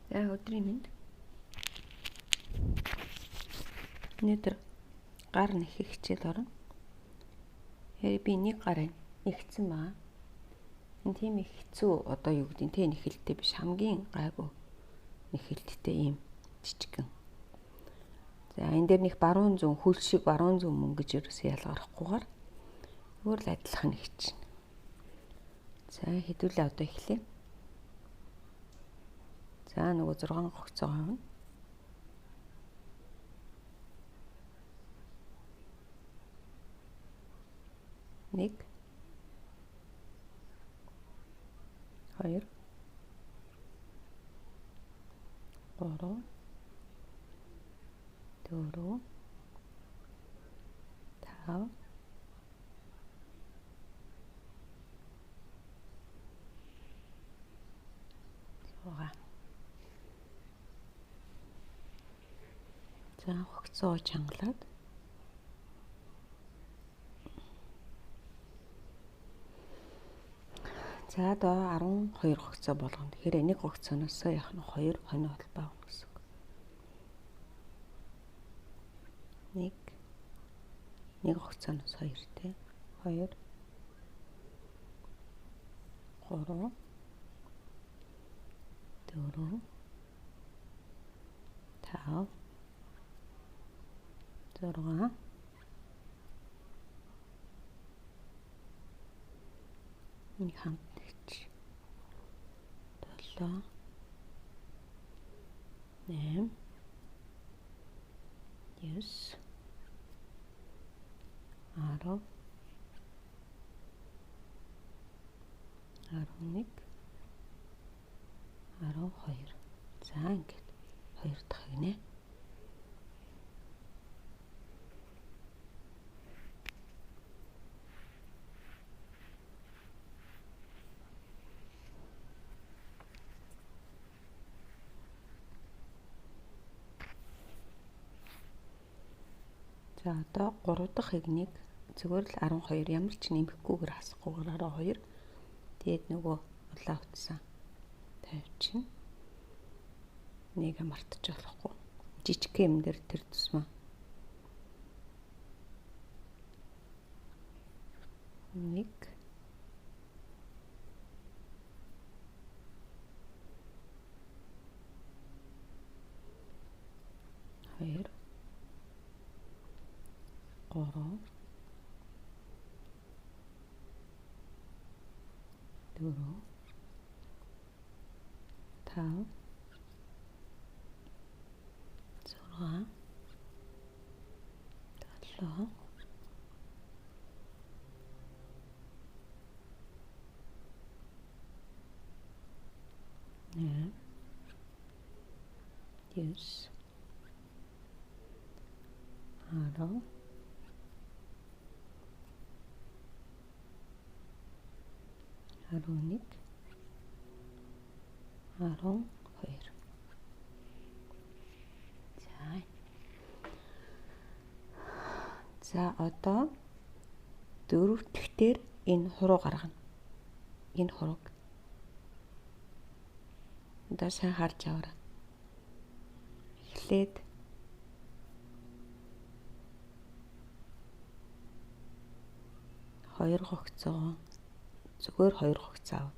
За өдрийн мэнд. Өнөөдөр гар нэхэх хичээл орно. Би нэг гар нэгцэн байгаа. Энэ тийм их хэцүү одоо юу гэдэг нь тэ нэхэлттэй биш, хамгийн гайгүй нэхэлттэй юм жижигэн. За энэ дээр нэг баруун зүүн хөл шиг баруун зүүн мөн гэж ерөөсөө ялгарахгүйгээр өөр л адилхан нэгч. За хэдүүлээ одоо эхлэе. За нөгөө 6 гогцоо авна. Нэг, хоёр, гурав, дөрөв, тав, зургаан. За гогцоо чангалаад за одоо 12 гогцоо болгоно. Тэгэхээр нэг гогцооноос яах нь 2 хоноо холбоо авах гэсэн үг. Нэг гогцооноос 2 тий. 2 3 4 5 6 нэг хамт нэгч 7 8 9 10 11 12. За ингээд 2 дахь гинэ. За одоо 3 дахь игнийг зүгээр л 12 ямар ч нэмэхгүйгээр хасахгүйгээр 12. Тэгээд нөгөө улаан утсан тавьчихна. Нэг мартчих болохгүй. Жижиг юм дээр тэр тусмаа. 1 2 3 4 5 6 7 8 9 10 11 12. За одоо 4 дахьтэр энэ хуруу гаргана. Энэ хуруг. Одоо сайн харж аваарай. Эхлээд хоёр гогцоо зүгээр 2 гогцоо ав.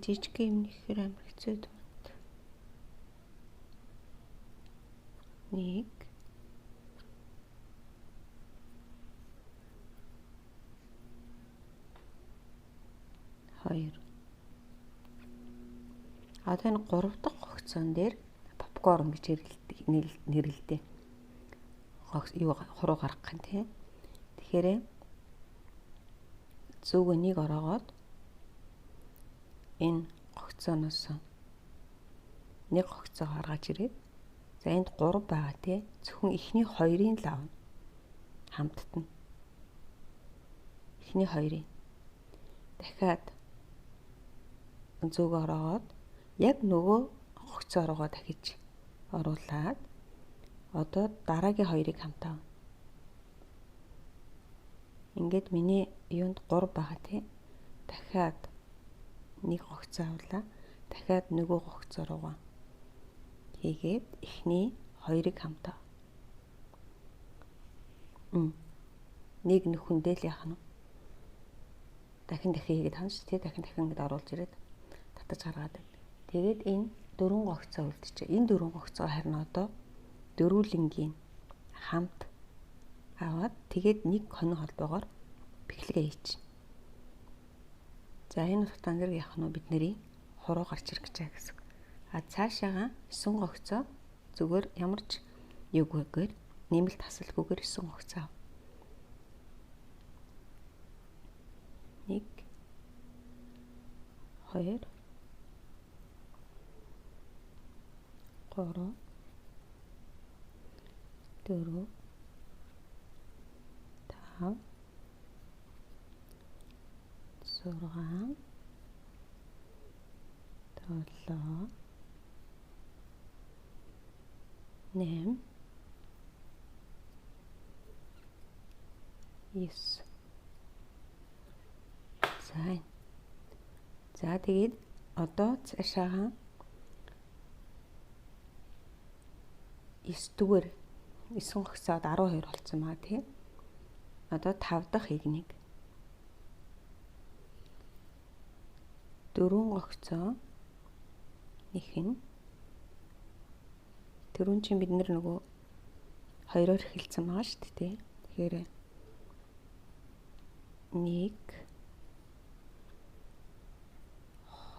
Жижиг юм нэхэр амар хэцүү юм. 1 2. Одоо энэ 3 дахь гогцоон дээр попкорн гэж нэрлэдэг. Юу хуруу гаргах юм тий. Тэгэхээр зүг энийг ороогоод энэ гогцооноос нэг гогцоо гаргаж ирээд за энд 3 байгаа тий. Зөвхөн эхний 2-ын л авна. Хамттна. Эхний 2-ын. Дахиад зүг ороогоод яг нөгөө гогцоо руугаа дахиж оруулаад одоо дараагийн 2-ыг хамтаа. Ингээд миний юунд 3 байгаа тий. Дахиад нэг гогцоо авлаа. Дахиад нөгөө гогцоо руугаа хийгээд эхний 2-ыг хамтаа. Нэг нөхөндөө л яах нь. Дахин хийгээд хана шүү дээ. Дахин ингэж оруулж ирээд татаж гаргаад байна. Тэгээд энэ 4 гогцоо үлдчихэ. Энэ 4 гогцоо харин одоо дөрвөлнгийн хамт аваад тэгээд нэг хоног холбоогоор бэхлэгээ хийчих. За энэ утгатай зэрэг яах нь бид нарын хуруу гарч ирэх гэж байгаа гэсэн. А цаашаага 9 гогцоо зүгээр ямар ч юугүйгээр нэмэлт тасалгүйгээр 9 гогцоо ав. 1 2 3 4 5 6 7 8 9. За тэгээд одоо цаашаага 9 дүгээр 9 гогцоод 12 болсон маа тий. Одоо 5 дахь игнийг 4 гогцоо нэхэн. Түрүүн чинь бид нөгөө 2-оор эхэлсэн байгаа шүү дээ тий. Тэгэхээр 1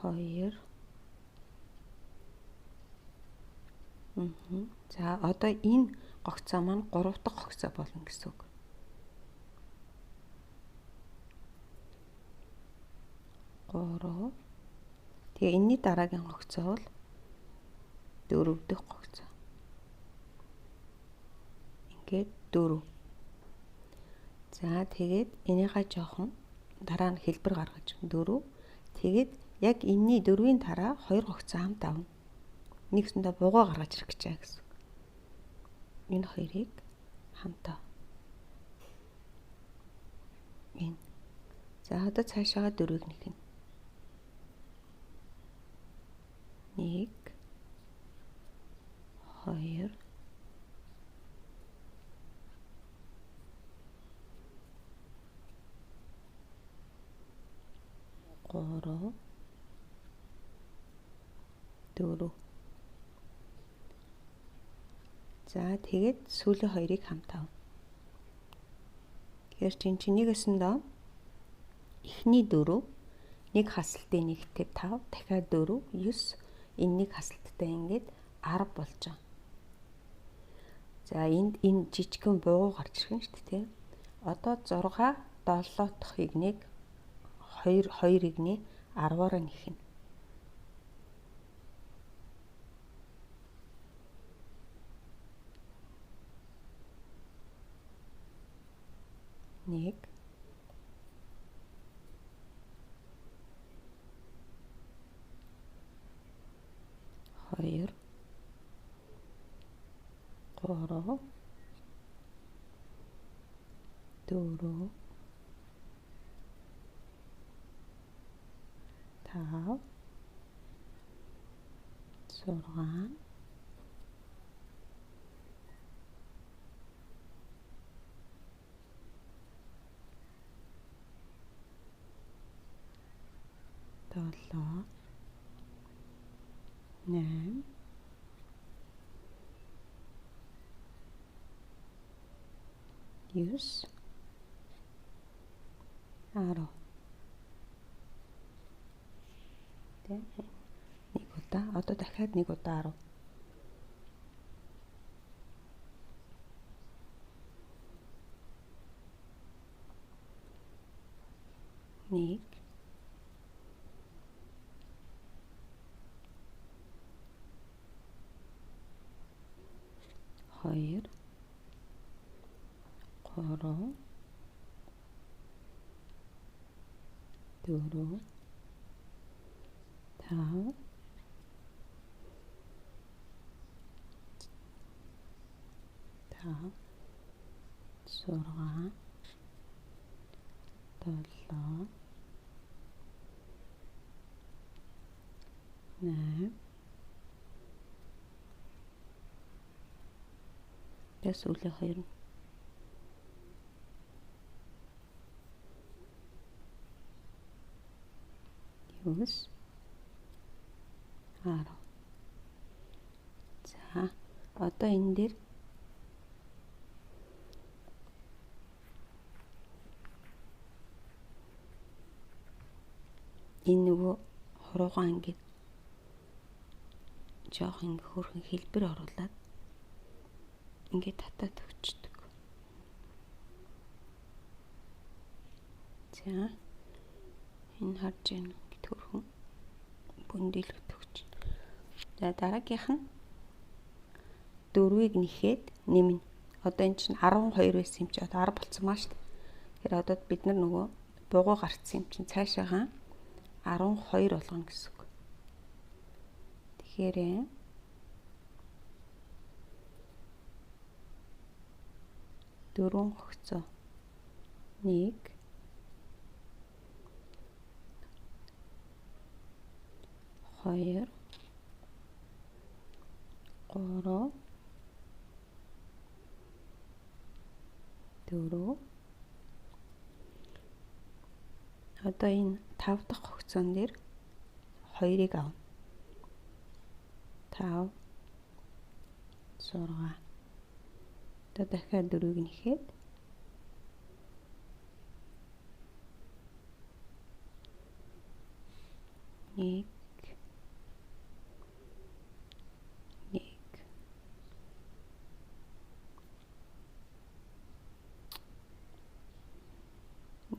2 За одоо энэ гогцоо маань 3 дахь гогцоо болно гэсэн үг. 3. Тэгээ энэний дараагийн гогцоо бол 4 дахь гогцоо. Ингээд 4. За тэгээд энийгээ жоохон дараа нь хэлбэр гаргаж 4. Тэгээд яг энэний 4-ийн дараа 2 гогцоо хамт авна. Нэгсэндээ бугаа гаргаж ирэх гэж байгаа гэсэн. Энэ хоёрыг хамтаа. Энэ. За одоо цаашаага 4-ыг нэхнэ. 1 2 3 4. За тэгээд сүүлийн хоёрыг хамтаа. Тэгэхээр чинь нэгэсэндээ эхний 4 нэг хасалтын нэгтэй 5 дахиад 4 9 энэ нэг хасалттай ингээд 10 болж байгаа. За энэ жижигхэн буугуу гарч ирэх нь шүү дээ тий. Одоо 6 7 дахь игнийг 2 игний 10-аар нэхнэ. 1 2 3 4 5 6 7 8 9 10. Тэг. Нэг удаа одоо дахиад нэг удаа 10. 1 2 3 4 5 6 7 8 Тэс үлээ 2 9 10. За одоо энэ дээр энэ нөгөө хуруугаа ингээд жоох ингэ хөрхэн хэлбэр оруулаад ингээд татаад өгчдөг. За энэ харж байна гэт хөрхэн бүндэлгэж өгч. За дараагийнх нь 4-ийг нэхэд нэмнэ. Одоо эн чинь 12 байсан юм чи одоо 10 болцсон маа шүү дээ. Тэгэхээр одоо бид нар нөгөө бугуу гарцсан юм чинь цаашаагаа 12 болгоно гэсэн үг. Тэгэхээр 4 хогцоо 1 2 3 4 одоо энэ 5 дахь хогцоон дээр 2-ыг авна. 5 6 одоо дахиад 4-ийг нэхэд 1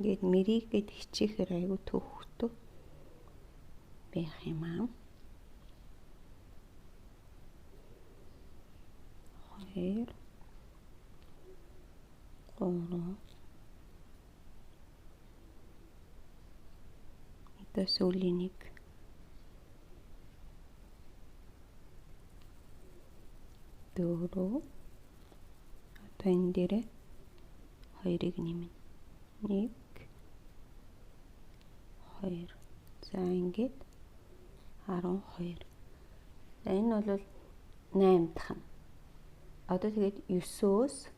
ингээд мэрийгээд хичээхээр айгүй төвхтөө байх юм аа. 2 3 одоо сүүлийн нэг 4 одоо энэ дээрээ 2-ыг нэмнэ. 1 2 за ингээд 12. За энэ бол 8 дахь нь. Одоо тэгээд 9-өөс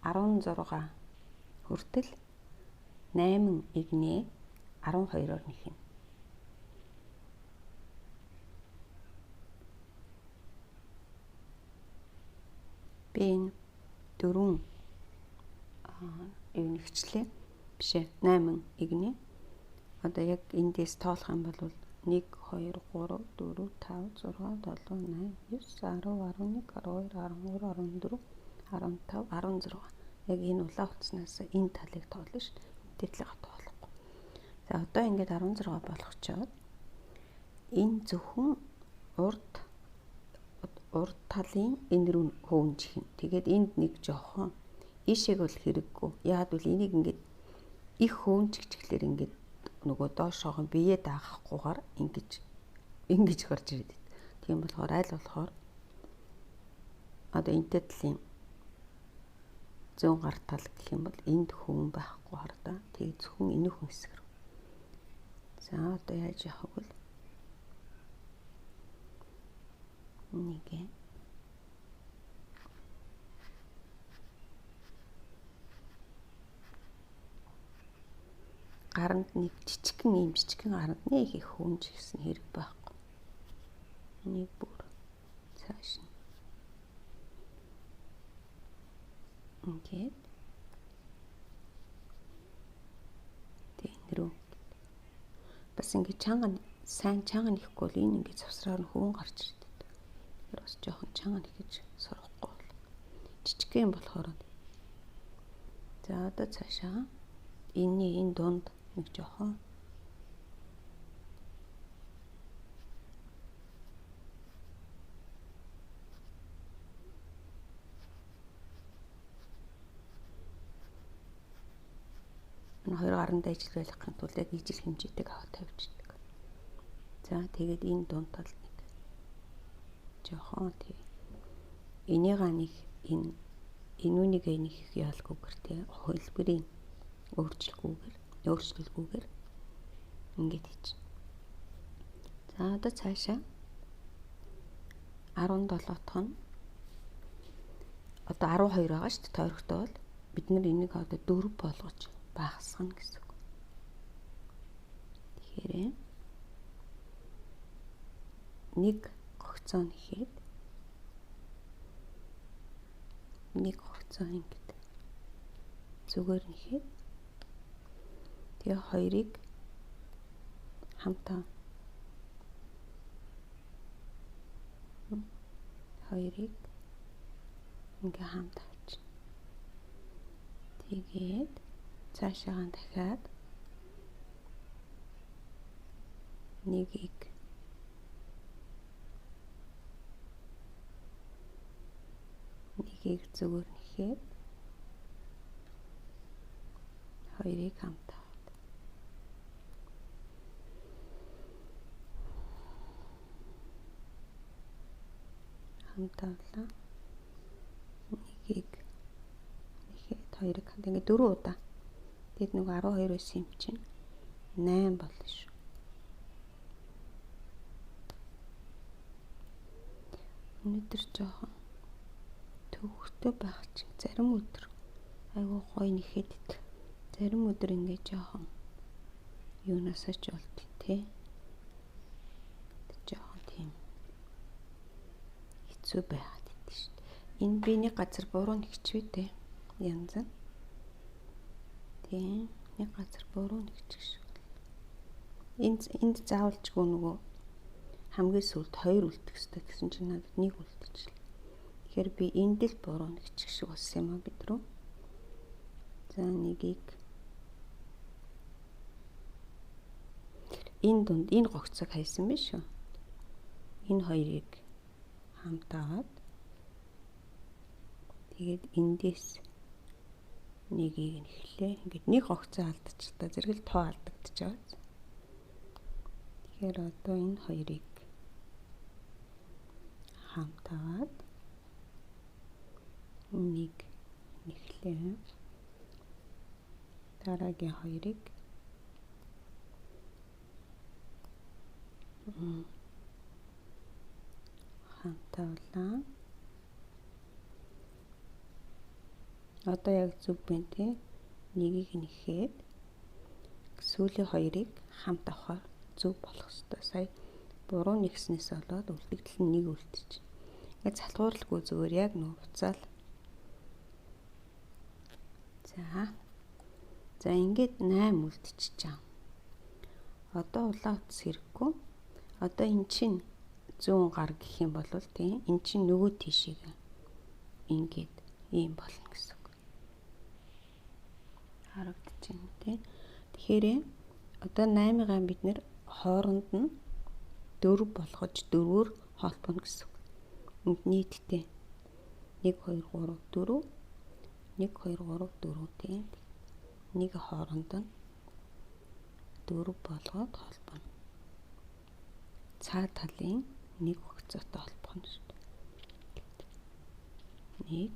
16 хүртэл 8 игнээ 12-оор нэхнэ. Би энэ 4 юу нэгчлээ биш ээ 8 игнээ. Одоо яг эндээс тоолох юм бол 1 2 3 4 5 6 7 8 9 10 11 12 13 14 15 16 яг энэ улаан утаснаас энэ талыг тоолно шүү дээ. Тэтлэгээ тоолохгүй. За одоо ингээд 16 болгочоод энэ зөвхөн урд талын энэ рүү хөвнжих. Тэгээд энд нэг жоохон ишээг бол хэрэггүй. Яг бол энийг ингээд их хөвнжчихлээр ингээд нөгөө доошоогоо бие даахгүйгээр ингэж гарч ирээд. Тийм болохоор аль болохоор одоо энтэй талын зүүн гар тал гэх юм бол энд хөвн байхгүй хардаа. Тэгээ зөвхөн энүүхэн хэсэг рүү. За одоо яаж явах вэ? Нэгэ гаранд нэг жижигхэн гаранд нэг их хөвнж гэсэн хэрэг байхгүй. Нэг бүр цааш нь. Ингээд тэнрүү бас ингээд сайн чанга нэхгүй бол энэ ингээд завсраар нь хөвөн гарч ирдэг. Тэр бас жоохон чанга нэхэж сурахгүй бол жижигхэн болохоор. За одоо цаашаа энэ дунд нэг жоохон хоёр гаранд ажил байлгахын тулд яг ижил хэмжээтэй аваа тавьчихдаг. За тэгээд энэ дунд тал нэг жоохон тий. Энийгаа нэг энэ энүүнийг нэг яалгүйгээр тий хөлбөрийн өөрчлөлгүйгээр Өөрчлөлгүйгээр ингээд хийж. За одоо цаашаа 17 дахь нь одоо 12 байгаа шүү дээ. Тойрогтой бол бид нар энийг одоо 4 болгож багасгана гэсэн үг. Тэгэхээр нэг гогцоо нэхэд нэг гогцоо ингээд зүгээр нэхэд тэгээ хоёрыг хамтаа хоёрыг ингээ хамт авч. Тэгээд цаашаа дахиад нэгийг зүгээр нэхэд хоёрыг хамт аваад. Хамт авлаа. Нэгийг нэхэд хоёрыг хамт ингээ 4 удаа. Тэгэд нэг 12 байсан юм чинь 8 болно шүү. Өнөөдөр жоохон төвхөртэй байх чинь зарим өдөр айгүй гоё нэхэд идэх. Зарим өдөр ингээ жоохон юунасаа ч болт тий. Жоохон тийм хэцүү байгаад идэв шүү дээ. Энэ биений газар буруу нэгчвэ дээ. Янз нь. Тийм нэг газар буруу нэгчих шиг. Энд заавалжгүй нөгөө хамгийн сүүлд 2 үлдэх хэрэгтэй гэсэн чинь надад 1 үлдчихлээ. Тэгэхээр би энд л буруу нэгчих шиг болсон юм а бид рүү. За нэгийг энэ дунд энэ гогцог хайсан биш үү? Энэ хоёрыг хамт аваад тэгээд эндээс нэгийг нэхлээ. Ингээд нэг гогцоо алдчихлаа. Зэрэг л тоо алдагдчихаа. Тэгэхээр одоо энэ хоёрыг хамт аваад нэг нэхлээ. Дараагийн хоёрыг хамт авлаа. Одоо яг зүг байна тий. Нэгийг нэхэд сүүлийн хоёрыг хамт авахаар зүг болох ёстой. Сая буруу нэгснээс болоод үлдэгдэл нь 1 үлдчих. Ингээд залхууралгүй зүгээр яг нөө буцаал. За ингээд 8 үлдчихэж байгаа. Одоо улаан утас хэрэггүй. Одоо эн чинь 100 гар гэх юм бол тийм эн чинь нөгөө тийшээ ингээд ийм болно гэсэн үг. Харагдаж байна тийм. Тэгэхээр одоо 8-ыг бид нэр хооронд нь 4 болгож 4-өөр холбоно гэсэн үг. Энд нийтдээ 1 2 3 4 1 2 3 4 тийм. Нэг хооронд нь 4 болгоод холбоно. Цаа талын нэг гогцоотой холбоно шүү дээ. 1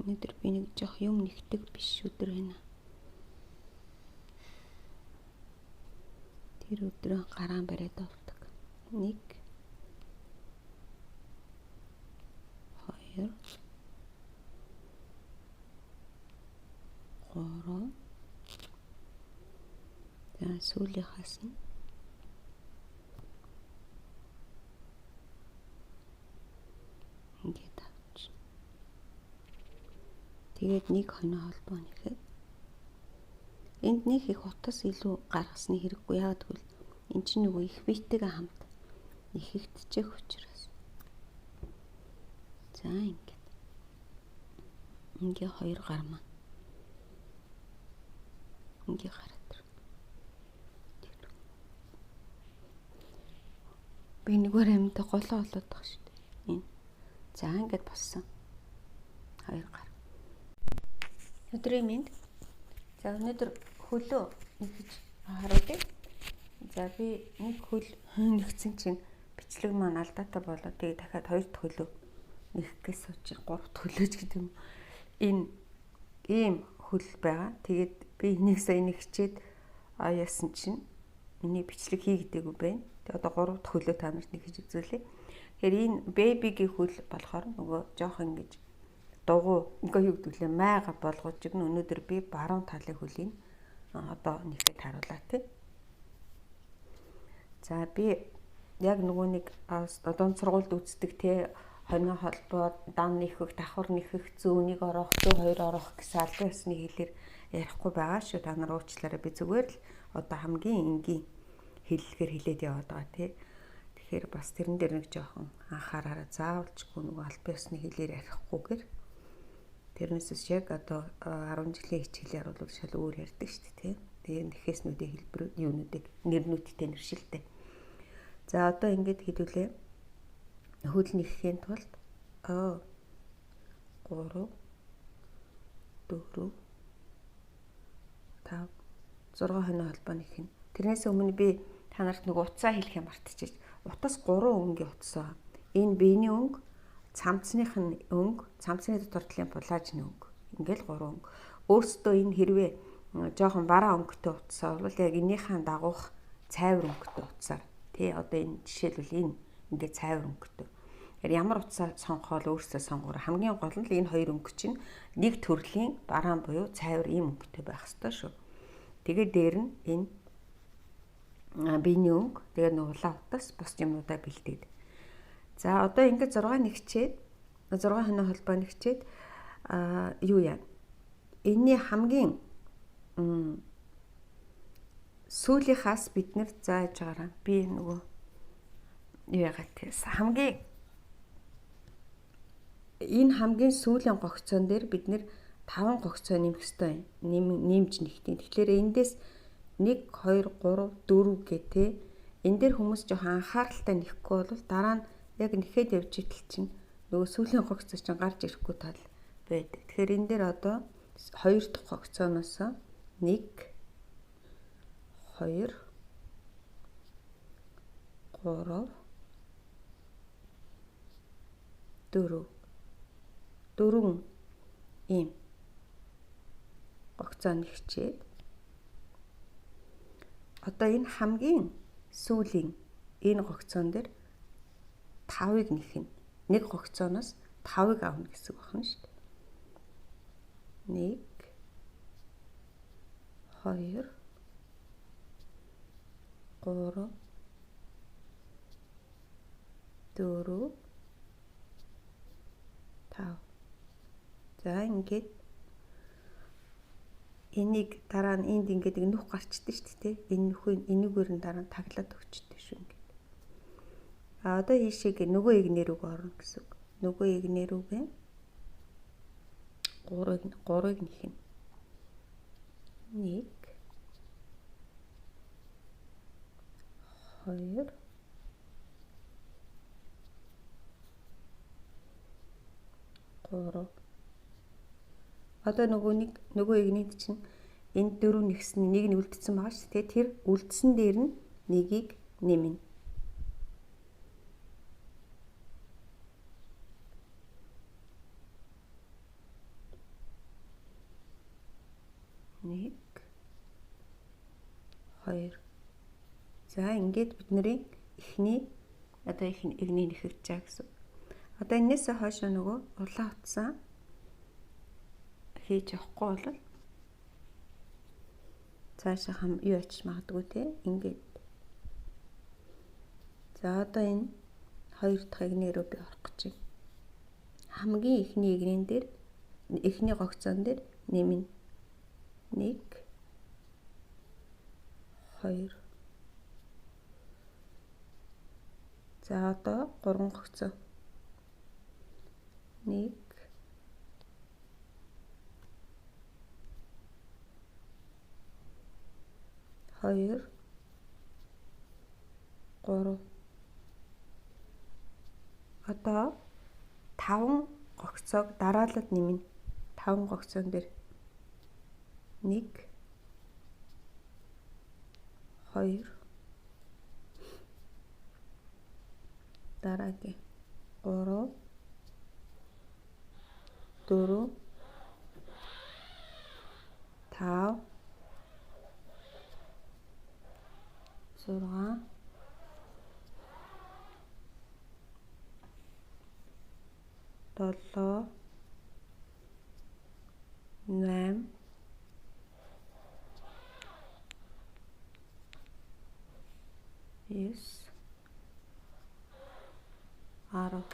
Өнөөдөр би нэг жоох юм нэгдэг биш өдөр байна. Тэр өдрөө гараан бариад авдаг. 1 2 3 За сүүлийнхаас нь ингээд авч. Тэгээд нэг хоноо холбоо нэхэд энд нэг их утас илүү гаргасны хэрэггүй. Яагаад гэвэл эн чинь нөгөө их биетэйгээ хамт нэхэгдчих учраас. За ингээд. Ингээ 2 гар маань. Ингээ гараад. Би нэгөр амьд голоо олоод байгаа шүү дээ. Энэ. За ингээд болсон. 2 гар. Өдрийн минь. За өнөөдөр хөлөө нэгж хараадаг. За би нэг хөл нэгсэн чинь бичлэг маань алдаатай болоод тэгээ дахиад 2 дахь хөлөө нэхэх гэж сууж 3 дахь хөлөөч гэдэг юм. Энэ ийм хөл байгаа. Тэгээд би энийг сая нэг хичээд яасан чинь миний бичлэг хийгдээгүй байна. Тэгээд одоо 3 дахь хөлөө та нарт нэг хийж үзүүлье. Тэгэхээр энэ бэбигийн хөл болохоор нөгөө жоох ингэж дугуй ингээ юу гэдэг лээ майга болгож игнэ. Өнөөдөр би баруун талын хөлийг одоо нэхэд харуулаа тий. За би яг нөгөө нэг одоо сургуульд үздэг тий хонио холбоо, дан нэхэх, давхар нэхэх, зүүнийг орох, зүү хоёр орох гэсэн албан ёсны хэлээр ярихгүй байгаа шүү. Та нар уучлаарай. Би зүгээр л одоо хамгийн энгийн хэллэгээр хэлээд яваад байгаа тий. Тэгэхээр бас тэрэн дээр нэг жоохон анхаараарай. Заавалчгүй нөгөө албан ёсны хэлээр ярихгүйгээр тэрнээсээс яг одоо 10 жилийн хичээлээр бол шал өөр ярьдаг шүү дээ тий. Тэгээ нэхээснүүдийн хэлбэрүүд юунуудыг нэрнүүдтэй нэршилтэй. За одоо ингэж хэлүүлээ. Хөл нэхэхийн тулд 3 4 5 6 хонио холбоо нэхнэ. Тэрнээс өмнө би та нарт нэг утсаа хэлэх юм мартчихэж. Утас 3 өнгө утсаа. Энэ биений өнгө, цамцных нь өнгө, цамцны дотортлын булаажны өнгө. Ингээл 3 өнгө. Өөрсдөө энэ хэрвээ жоохон бараа өнгөтэй утсаа бол яг энийхэн дагуух цайвар өнгөтэй утсаар тий одоо энэ жишээлбэл энэ ингээд цайвар өнгөтэй. Ямар утсаа сонгохол өөрсдөө сонгоор. Хамгийн гол нь энэ хоёр өнгө чинь нэг төрлийн бараан буюу цайвар ийм өнгөтэй байх ёстой шүү. Тэгээд дээр нь энэ биений өнгө, тэгээд улаан утас бус юмудаа бэлдээд. За одоо ингээд 6 нэгчээд 6 хонио холбоо нэгчээд юу яа. Энийний хамгийн сүүлийнхаас бид нэр зааж байгаараа би нөгөө юу яагаад тийс хамгийн сүүлийн гогцоон дээр бид нэр 5 гогцоо нэмэх ёстой нэмж нэгтийн. Тэгэхээр эндээс 1 2 3 4 гэдэг энэ дээр хүмүүс жоохон анхааралтай нэхгүй бол дараа нь яг нэхэд явж итэл чинь нөгөө сүүлийн гогцоо чинь гарч ирэхгүй тал байдаг. Тэгэхээр энэ дээр одоо 2 дахь гогцооноос 1 2 3 4 ийм гогцоо нэгчээд одоо энэ хамгийн сүүлийн энэ гогцоон дээр 5-ыг нэхнэ. Нэг гогцооноос 5-ыг авна гэсэн үг байна шүү дээ. 1 2 3 4 5. За ингээд энийг дараа нь энд ингээд нөх гарчдаг шүү дээ. Энэ нөхөө энийгээр нь дараа нь таглаад өгчтэй шүү ингээд. Одоо ийшээ нөгөө игнэр үг орно гэсэн үг. Нөгөө игнэр үгээ 3-ыг нэхнэ. 1 2 3. Одоо нөгөө игнэд чинь энэ 4 нэгсэн нэг нь үлдсэн байгаа шүү дээ. Тэр үлдсэн дээр нь нэгийг нэмнэ. Нэг 2. За ингээд бидний эхний одоо игний нэхэж байгаа гэсэн. Одоо энэс хойш нөгөө улаан утсаа хийж явахгүй бол цаашаа юу ачиж магадгүй те ингээд. За одоо энэ 2 дахь игнээ рүү би орох гэж байна. Хамгийн эхний игнэн дээр эхний гогцоон дээр нэмнэ. 1 2. За одоо 3 гогцоо. 1 2 3. Одоо 5 гогцоог дараалал нэмнэ. 5 гогцоон дээр 1 2 дараагийн 3 4 5 6 7 8 9 10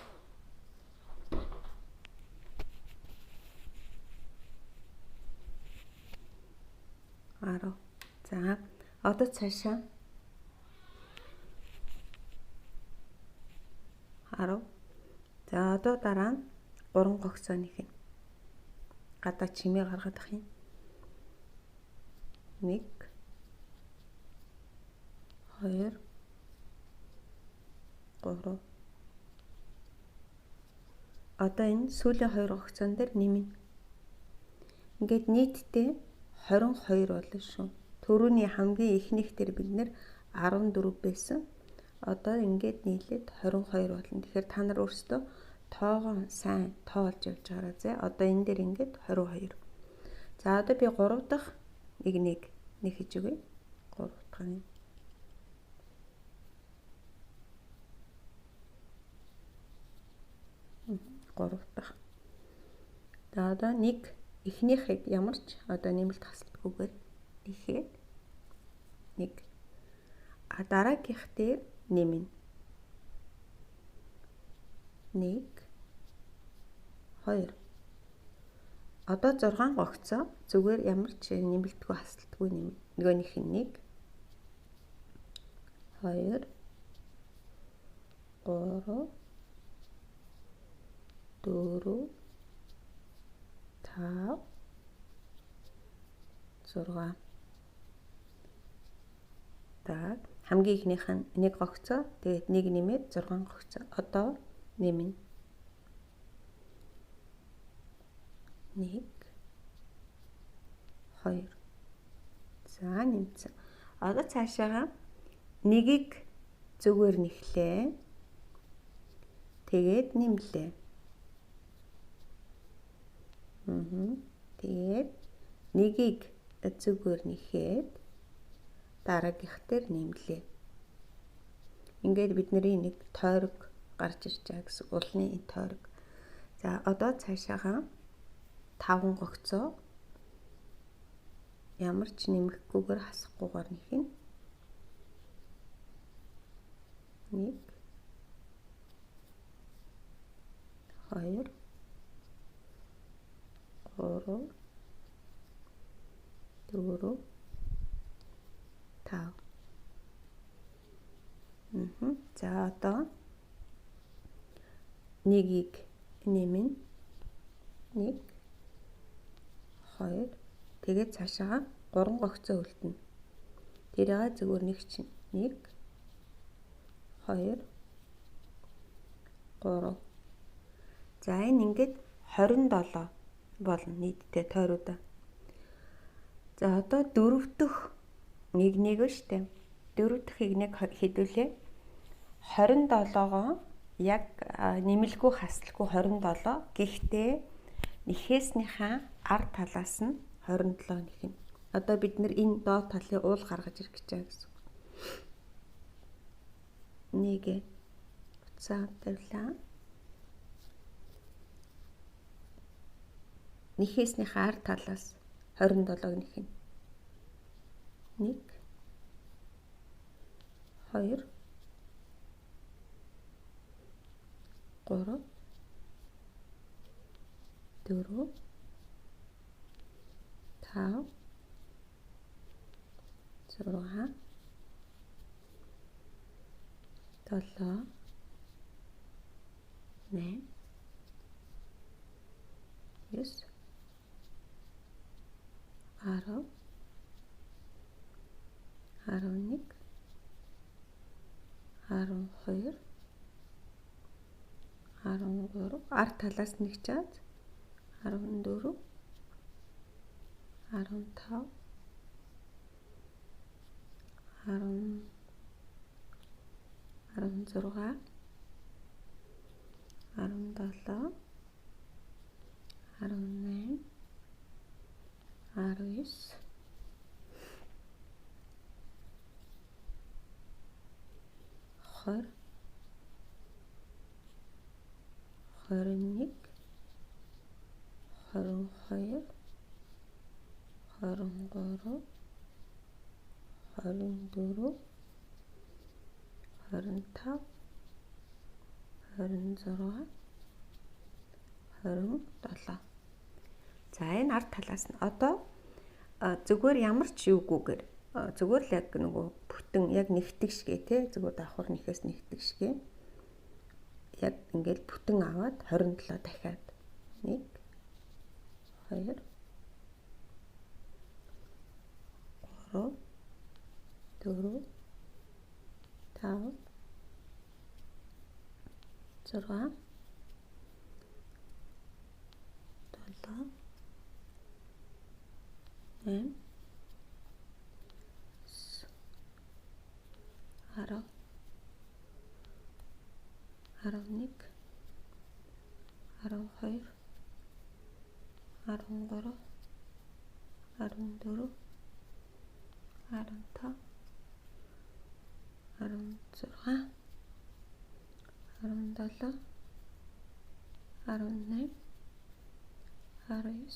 10. За одоо цаашаа 10. За одоо дараа нь 3 гогцоо нэхнэ. Гадаа чимээ гаргаад ах юм. 1 2 3. Одоо энэ сүүлийн 2 гогцоон дээр нэмнэ. Ингээд нийтдээ 22 болно шүү. Төрөний хамгийн ихнийх дээр бид нэр 14 байсан. Одоо ингээд нийлээд 22 болно. Тэгэхээр та нар өөрсдөө тоогоо сайн тоолж явж байгаарай зэ. Одоо энэ дээр ингээд 22. За одоо би 3 дахь нэг хийж өгье. 3 дахь нь 3 дахь. За одоо нэг эхнийхийг ямар ч одоо нэмэлт хасалтгүйгээр нэхэд 1. А дараагийнх дээр нэмнэ. 1 2. Одоо 6 гогцоо зүгээр ямар ч нэмэлтгүй хасалтгүй нэмнэ. Нөгөөнийх нь 1 2 3 4 5 6. Так хамгийн ихнийх нь 1 гогцоо тэгээд 1 нэмээд 6 гогцоо. Одоо нэмнэ. 1 2. За нэмсэн. Одоо цаашаа 1-ийг зүгээр нэхлээ. Тэгээд нэмлээ. Тэгээд 1-ийг зүгээр нэхэд дараагийнх дээр нэмлээ. Ингээд бидний нэг тойрог гарч ирж байгаа гэсэн улны тойрог. За одоо цаашаага 5 гогцоо ямар ч нэмэхгүйгээр хасахгүйгээр нэхнэ. 1 2 3 4 5. За одоо 1-ийг нэмнэ. 1 2. Тэгээд цаашаа 3 гогцоо үлдэнэ. Тэрийг зүгээр нэг чинь 1 2 3. За энэ ингээд 27 болно нийтдээ тойруудаа. За одоо 4 дахь нэг штэ. 4 дахь нэг хэдүүлээ. 27-гоо яг нэмэлгүй хасалгүй 27. Гэхдээ нэхээснийхээ ард талаас нь 27 нэхнэ. Одоо бид нэр энэ доод талын уул гаргаж ирэх гэж байгаа гэсэн. Нэг буцаа тавилаа. Нэхээснийхээ ард талаас 27-г нэхнэ. 1 2 3 4 5 6 7 8 9 10 11 12 13 ард талаас нэг чаад 14 15 16 17, 18, 19, 20, 21, 22, 23, 24, 25, 26, 27. За энэ ард талаас нь одоо зүгээр ямар ч юугүйгээр зүгээр л яг нөгөө бүтэн яг нэгтгэж шигээ те зүгээр давхар нэхээс нэгтгэж шигээ. Яг ингээд бүтэн аваад 27 дахиад 1 2 3 4 5 6 7 8 10 11 12 13 14 15 16 17 18 19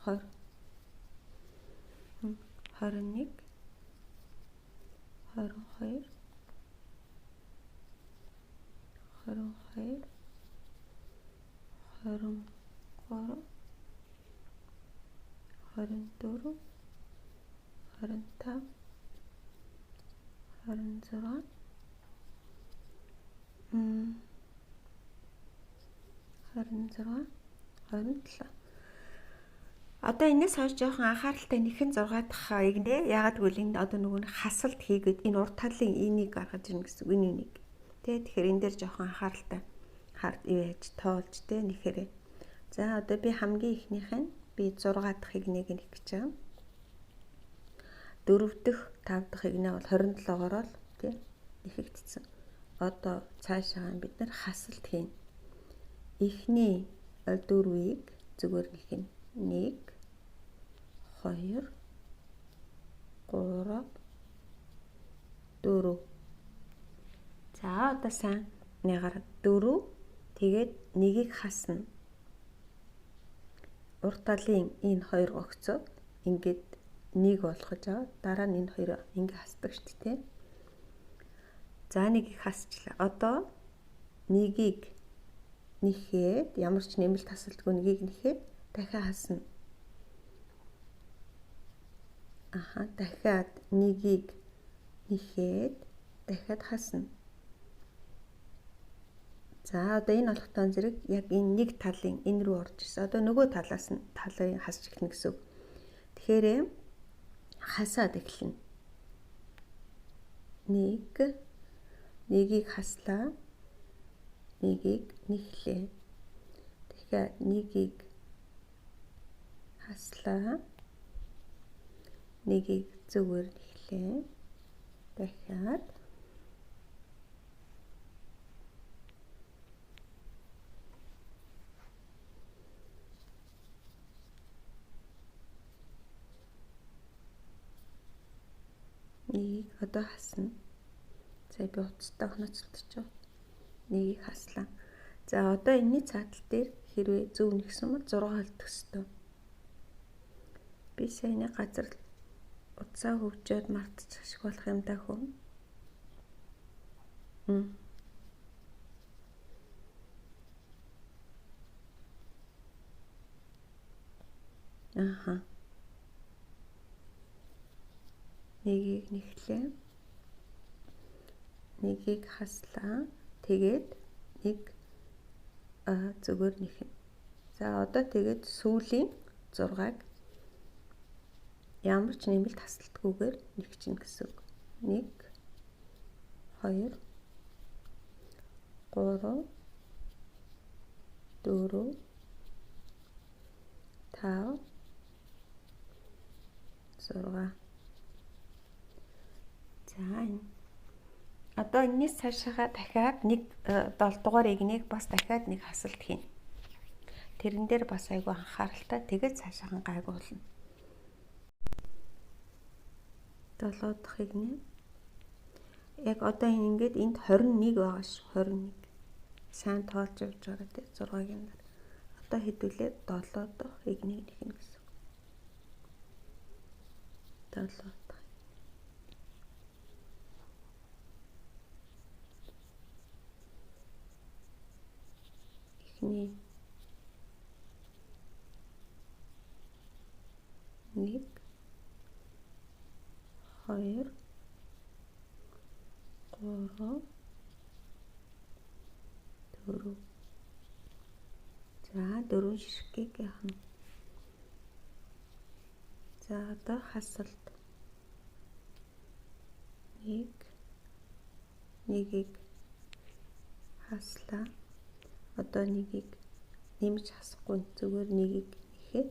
20 21 22 22 23 24 25 26 26 27. Одоо энэс хойш жоохон анхааралтай нэхэн 6 дахь эгнээ ягаад гэвэл энэ одоо нөгөө хасалт хийгээд энэ урд талын энийг гаргаж ирнэ гэсэн үг энэ. Тэгэхээр энэ дээр жоохон анхааралтай хард ивэж тоолж тэ нэхэрээ. За одоо би хамгийн ихнийх нь би 6 дахь эгнийг нэх гэж байгаа. 4 дахь 5 дахь эгнээ бол 27-оор л тэ нэхэгдсэн. Одоо цаашаа бид нар хасалт хийн. Эхний 4-ийг зүгээр нэхнэ. 1 2 3 4. За одоо сайн нэгээр 4 тэгээд 1-ийг хасна. Урт талын энэ хоёр гогцоод ингээд 1 болгож аваад дараа нь энэ хоёроо ингээ хасдаг шүү дээ. За 1-ийг хасчлаа. Одоо 1-ийг нэхээд ямар ч нэмэлт хасалтгүй 1-ийг нэхээд дахиад хасна. Дахиад 1-ийг нэхээд дахиад хасна. За одоо энэ олготон зэрэг яг энэ нэг талын энэ рүү орж ирсэн. Одоо нөгөө талаас нь талыг хасч эхэлнэ гэсэн үг. Тэгэхээр хасаад эхэлнэ. 1-ийг хаслаа. 1-ийг нэхлээ. Тэгэхээр 1-ийг хаслаа. 1-ийг зүгээр нэхлээ. Дахиад 1-ийг одоо хасна. За би уцтай хонцолдож байгаа. 1-ийг хаслаа. За одоо энэний цаатал дээр хэрвээ зөв нэгсэн бол 6 холдох ёстой. Би саяны газар утсаа хөвчөөд мартчих болох юм даа хөө. Аха. 1-ийг нэхлээ. 1-ийг хаслаа. Тэгээд 1 зүгээр нэхнэ. За одоо тэгээд сүүлийн 6-аг ямар ч нэмэлт хасалтгүйгээр нэгчнэ гэсэн үг. 1 2 3 4 5 6. За энэ Одоо энэс цаашаа дахиад нэг 7 дугаар игнийг бас дахиад нэг хасалт хийнэ. Тэрэн дээр бас айгүй анхааралтай тэгээд цаашаа гайгүй болно. 7 дахь игний яг одоо ингээд энд 21 байгаа ш. 21. Сайн тоолж явж байгаа тийм 6-гийн дараа. Одоо хэдүүлээд 7 дахь игнийг нэхнэ гэсэн. 7 дахь. Эхний 1 2 3 4. За 4 ширхгийг яахна. За одоо хасалт 1-ийг хаслаа. Одоо 1-ийг нэмж хасахгүй зүгээр 1-ийг нэхэд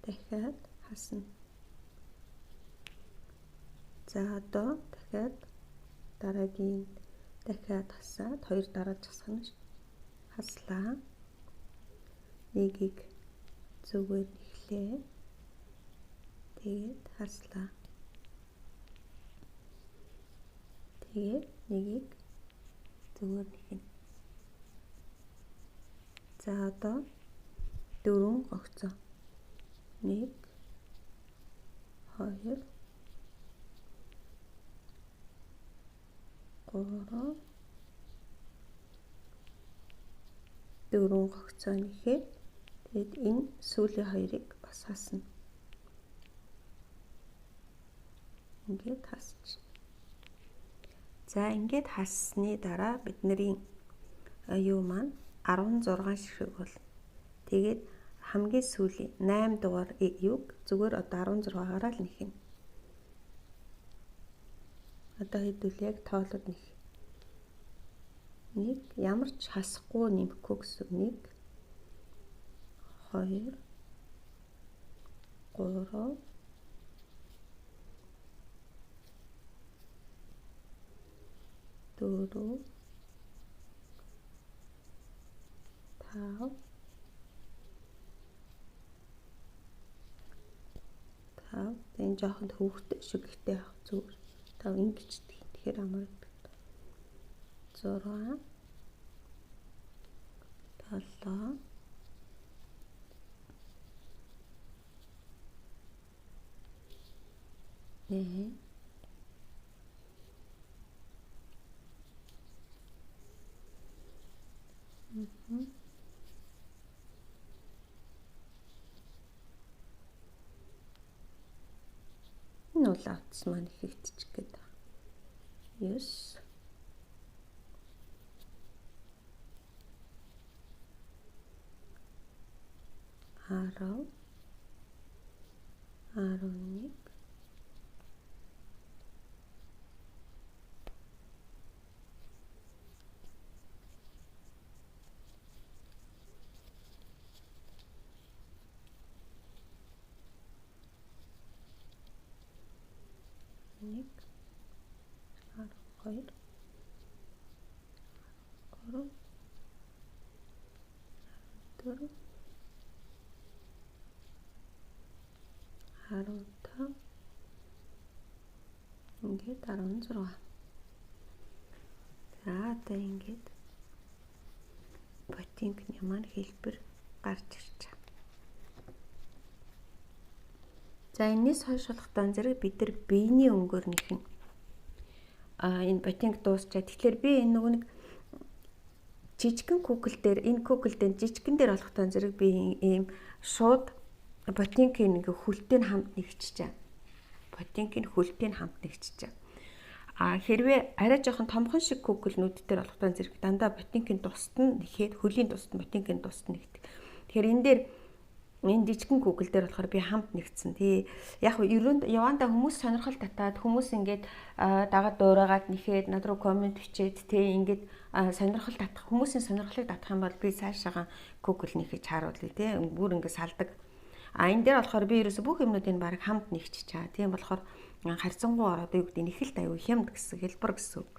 дахиад хасна. За одоо дахиад дараагийн дахиад хасаад 2 дарааж хасах нь ш. Хаслаа. 1-ийг зүгээр нэхлээ. Тэгээд хаслаа. Тэгээд 1-ийг зүгээр нэхнэ. За одоо 4 огцоо. 1 2 3 4 огцоо нэхэд тэгээд энэ сүүлийн хоёрыг бас хасна. Ингээд хасч. За ингээд хассны дараа бидний юу маань 16 ширхэг бол. Тэгээд хамгийн сүүлийн 8 дугаар юг зүгээр одоо 16-аараа л нэхнэ. Одоо хэдүүл яг тоолоод нэх. 1 ямар ч хасахгүй нэмэхгүй гэсэн 1 2 3 4 5 энэ жоохон хөвгтэй шүгтэй авах зүгээр. Тав ингэж тэгэхээр амардаг. 6 7 8 Энэ бол автс маань ихэгдчих гээд байна. 9 10 11 1 12 13 14 15 ингээд 16. За одоо ингээд ботинкны маань хэлбэр гарч ирж байна. За энэс хойш болохтон зэрэг бид нар биений өнгөөр нэхнэ. Энэ ботинк дуусчаа. Тэгэхээр би энэ нөгөө нэг жижигхэн кукл дээр энэ кукл дээр жижигхэн дээр болохтон зэрэг би ийм шууд ботинкийн нэг хөлтөнд хамт нэгччихэв. Ботинкийн хөлтөнд хамт нэгччихэв. Хэрвээ арай жоохон томхон шиг куклнүүд дээр болохтон зэрэг дандаа ботинкийн тусад нь нэхэд хөлийн тусад ботинкийн тусад нэгдэг. Тэгэхээр энэ дээр энэ жижигхэн кукл дээр болохоор би хамт нэгдсэн. Тий. Яг ерөөнд явандаа хүмүүс сонирхол татаад хүмүүс ингээд дагаад дуурайгаад нэхэд над руу комент бичээд тий ингээд сонирхол татах хүмүүсийн сонирхлыг татах юм бол би цаашаага кукл нэхэж харуулъя тий. Бүр ингээд салдаг. Энэ дээр болохоор би ерөөсө бүх юмнуудыг баг хамт нэгччихээ. Тийм болохоор харьцангуй ороод юу гэдэг нэхэлт аюу хямд гэсэн хэлбэр гэсэн үг.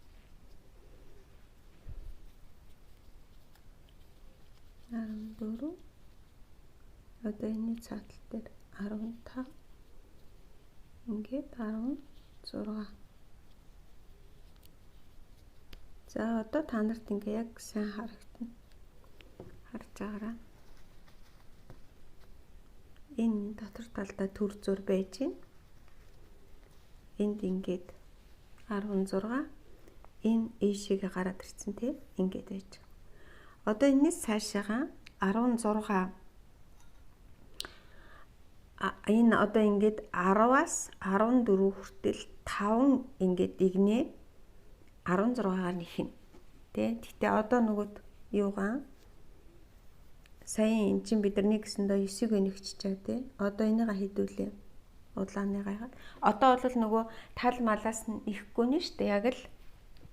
14. Одоо энэ цаатал дээр 15. Ингээд 16. За одоо та нарт ингээ яг сайн харагдана. Харж байгаарай. Энэ дотор талдаа төр зур байж байна. Энд ингээд 16. Энэ ийшээгээ гараад ирсэн тийм ингээд байж байгаа. Одоо энэс цаашаага 16. Энэ одоо ингээд 10-аас 14 хүртэл 5 ингээд игнээ 16-аар нэхнэ. Тэгтээ одоо нөгөөд юугаа сая эн чинь бидний гэсэндээ 9-ийг нэгччихээ тий. Одоо энийгээ хідүүлээ. Улааныгаа. Одоо бол нөгөө тал малаас нь ихгүй нь шүү дээ.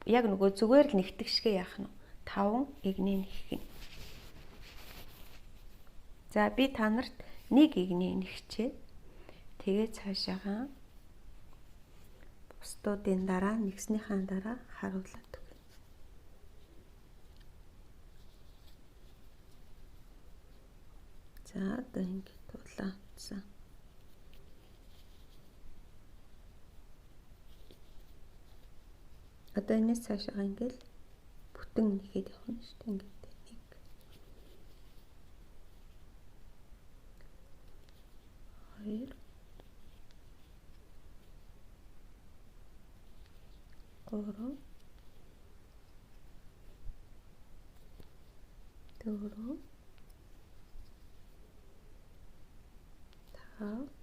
Яг нөгөө зүгээр л нэгтгэх шигэ яах нь 5 игнээ нэхгэн. За би та нарт 1 игнээ нэгчээ. Тэгээ цаашаага бусдуудын дараа нэгснийхаа дараа харуулад өгье. За одоо ингэж тулаацсан. Одоо энэс цаашаа ингээл бүтэн нэхэд явна шүү дээ. Ингээд 1 2 3 4 5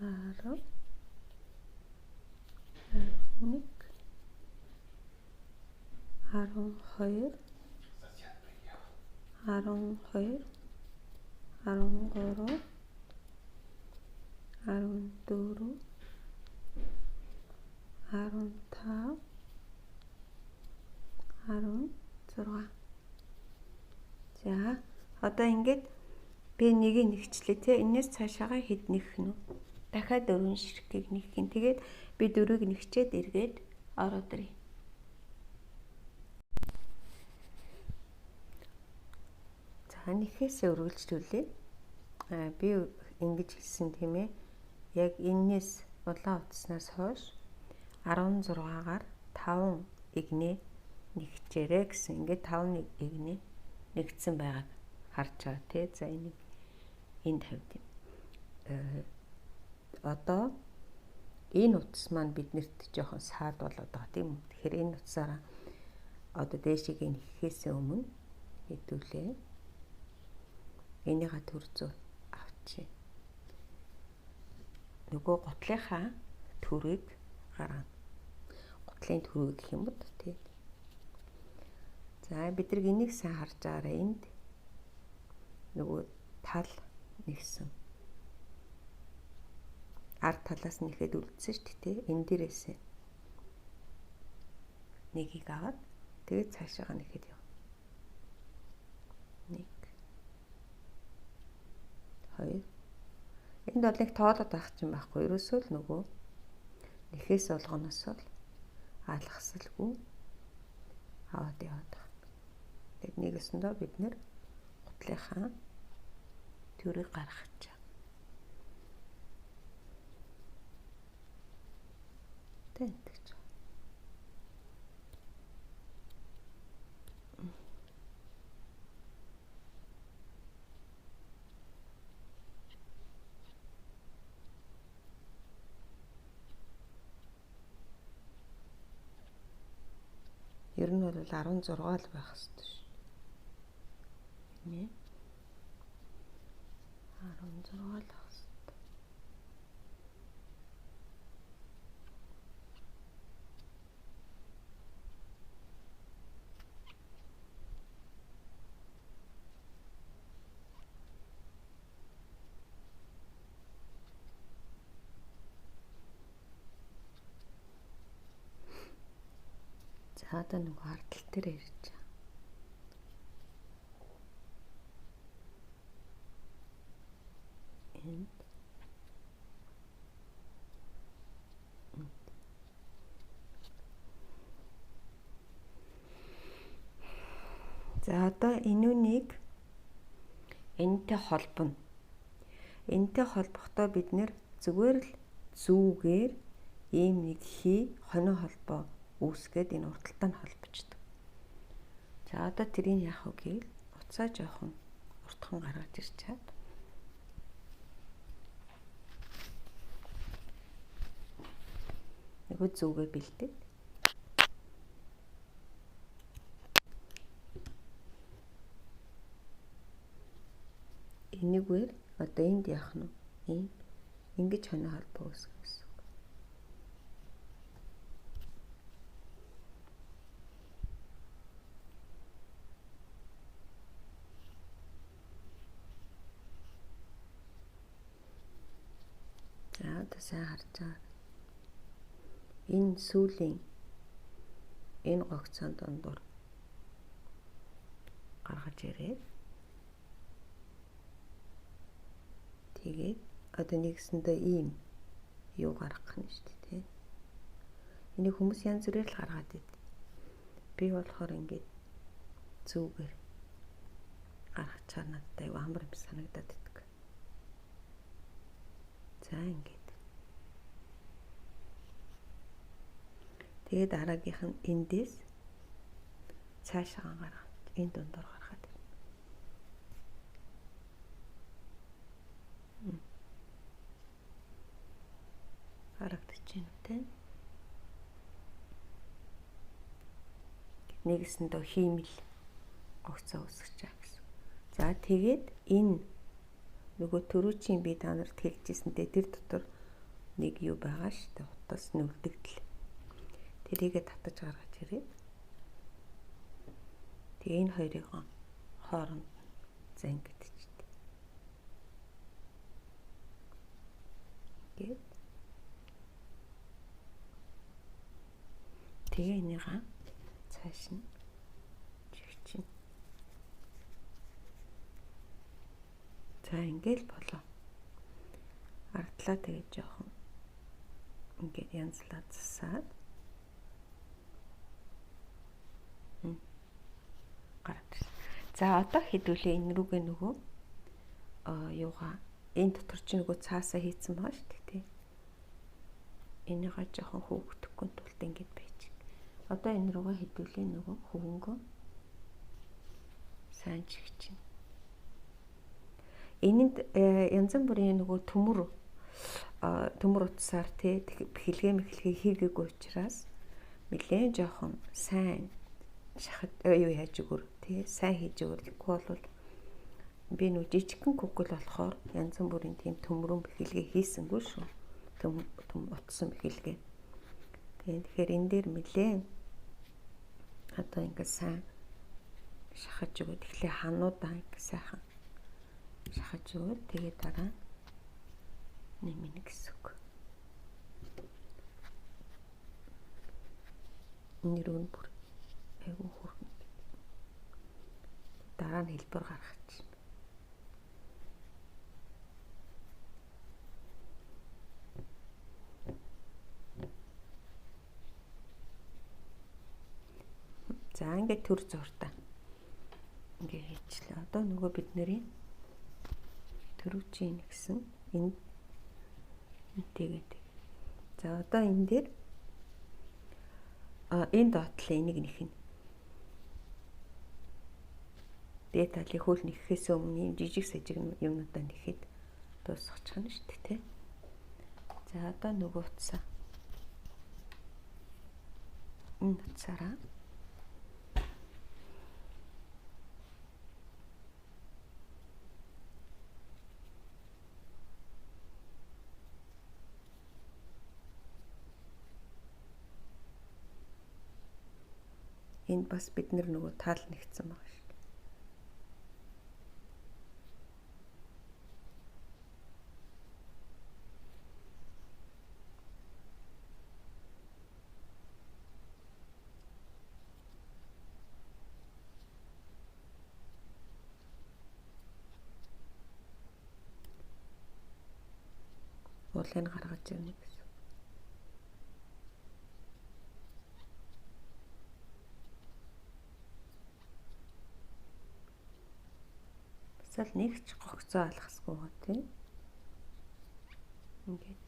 6 7 8 9 10 11 12 12 13 14 15 16. За одоо ингээд би нэгийг нэгчлээ тий. Энэс цаашаага хэд нэгэх нь? Дахиад 4 ширхгийг нэгэх юм. Тэгээд би 4-ыг нэгчээд эргээд ороод ирье. За нэхээсээ үргэлжлүүлээ. Би ингэж хэлсэн тийм ээ. Яг энэс улаан утаснаас хойш 16-гаар 5 игнээ нэгчээрээ гэсэн. Ингээд 5 игнээ нэгдсэн байгааг харж байгаа тий. За энийг энд тавьд юм. Одоо энэ утас маань биднэрт жоохон саад болоод байгаа тийм үү. Тэгэхээр энэ утсаараа одоо дээшийг нэхээсээ өмнө хэдүүлээ. Энийгээ төр зур авчи. Нөгөө гутлынхаа төрийг гаргана. Гутлын төрөө гэх юм бод тий. За бид нар энийг сайн харж байгаараа энд нөгөө тал нэгсэн. Ард талаас нь нэхэд үлдсэн шүү дээ. Энэ дээрээс нэгийг аваад тэгээд цаашаага нэхэд яв. 1 2 энд бол нэг тоолоод байх юм байхгүй. Ерөөсөө л нөгөө нэхээс олгоноос л алгасалгүй аваад яваад байна. Тэгээд нэгэсэндээ бид нэр гутлынхаа төрийг гаргах гэж байна. Тэнтэж. Ер нь бол 16 л байх ёстой шүү. Нэ? 16 л байх ёстой. За одоо нөгөө ардтал дээр ирж байгаа. Энд. За одоо энүүнийг энэтэй холбоно. Энэтэй холбохдоо бид нэр зүгээр л зүүгээр ийм нэг хонио холбоо үүсгээд энэ урталтай нь холбогддог. За одоо тэрийг яах вэ гэвэл уцаа жоохон уртхан гаргаж ирчаад нөгөө зүүгээ бэлдээд энийгээр одоо энд яах нь ийм ингэж хонио холбоо үүсгэх гэсэн. За одоо сайн харж байгаа. Энэ сүүлийн энэ гогцон дундуур гаргаж ирээд тэгээд одоо нэгсэндээ ийм юу гаргах нь шүү дээ, тий. Энийг хүмүүс янз бүрээр л гаргаад байд. Би болохоор ингээд зүүгээр гаргачаар надад аюу амар юм санагдаад байдаг. За ингээд. Тэгээд дараагийнх нь эндээс цаашаа гаргаж энэ дундуур гаргаад байна. Харагдаж байна үү? Нэгэсэндээ хиймэл гогцоо үсгэж байгаа гэсэн. За тэгээд энэ нөгөө төрүүчийн би та нарт хэлжсэнтэй тэр дотор нэг юу байгаа шүү дээ. Утас нүлдэгдэл. Тэрийгээ татаж гаргаж ирээд тэгээ энэ хоёрын хооронд зангидчихдэг. Ингээд тэгээ энийгээ цааш нь чигчин. За ингээл болоо. Ардлаа тэгээ жоохон ингээд янзлаад засаад гараад. За одоо хэдүүлээ энэ рүүгээ нөгөө юугаа энэ дотор чи нөгөө цаасаа хийцэн байгаа шүү дээ, тий. Энийгээ жоохон хөөгдөхгүй тулд ингэж байж. Одоо энэ рүүгээ хэдүүлээ нөгөө хөвөнгөө сайн чигчин. Энэнд янз бүрийн нөгөө төмөр утсаар тий бэлгээ хийгээгүй учраас нэлээд жоохон сайн шахаж юу яаж өгөр тий сайн хийж өгөхгүй бол би нүү жижигхэн кукл болохоор янз бүрийн тийм төмрөн бэлгээ хийсэнгүй шүү. Утсан бэлгээ. Тэгэхээр энэ дээр нэлээд одоо ингээд сайн шахаж өгöd эхлээ хануудаа ингээд сайхан шахаж өгöd тэгээд дараа нэмнэ гэсэн үг. Нэрүүн бүр айгу хөргөн. Дараа нь хэлбэр гаргаж. За ингээд төр зуртаа. Ингээд хийчлээ. Одоо нөгөө бидний төрүүчийн гэсэн энэ тэгээд. За одоо энэ дээр энэ доотлын энийг нэхнэ. Дээд талын хөл нэхэхээс өмнө юм жижиг сажиг юмнуудаа нэхэд дуусгачих нь шүү дээ, тий. За одоо нөгөө утсаа. Энэ утсаараа энд бас бид нөгөө таал нэгдсэн байгаа шүү дээ. суулыг гаргаж ирнэ гэсэн. Басал нэг ч гогцоо алгасгүй гоо тий. Ингээд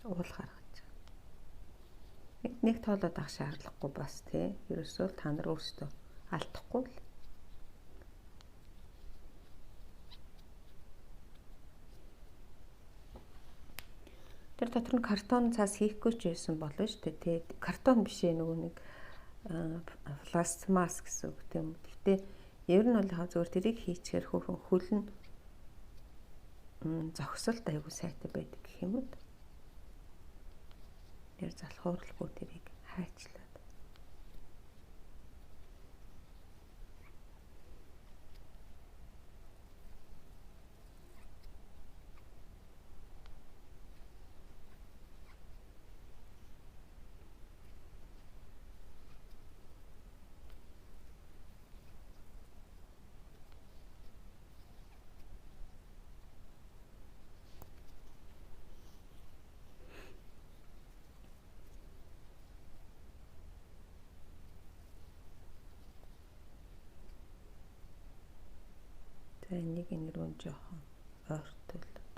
уул гаргаж. Нэг тоолоод авах шаардлагагүй бас тий. Ерөөсөө та нар өөрсдөө алдахгүй л. Тэр дотор нь картон цаас хийхгүй ч байсан болно шүү дээ тий. Картон биш ээ нөгөө нэг пластмас гэсэн үг тийм. Гэхдээ ер нь бол зөвхөн тэрийг хийчихээр хөрхөн хөл нь зогсолт аягүй сайтай байдаг гэх юм уу. Тэр залхууралгүй тэрийг хайчлаад. Энийг энэ рүү жоохон ойртуулад.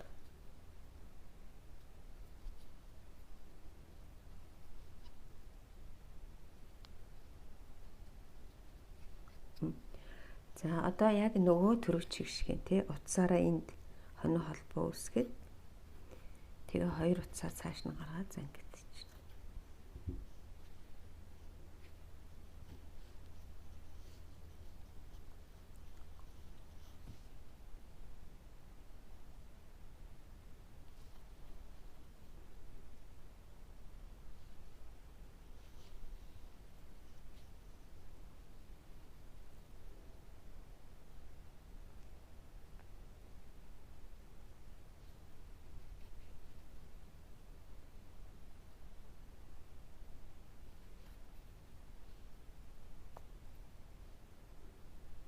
За одоо яг нөгөө төрөв чиг шиг тий утсаараа энд хоноо холбоо үүсгээд тэгээ хоёр утсаа цааш нь гаргаад зангид.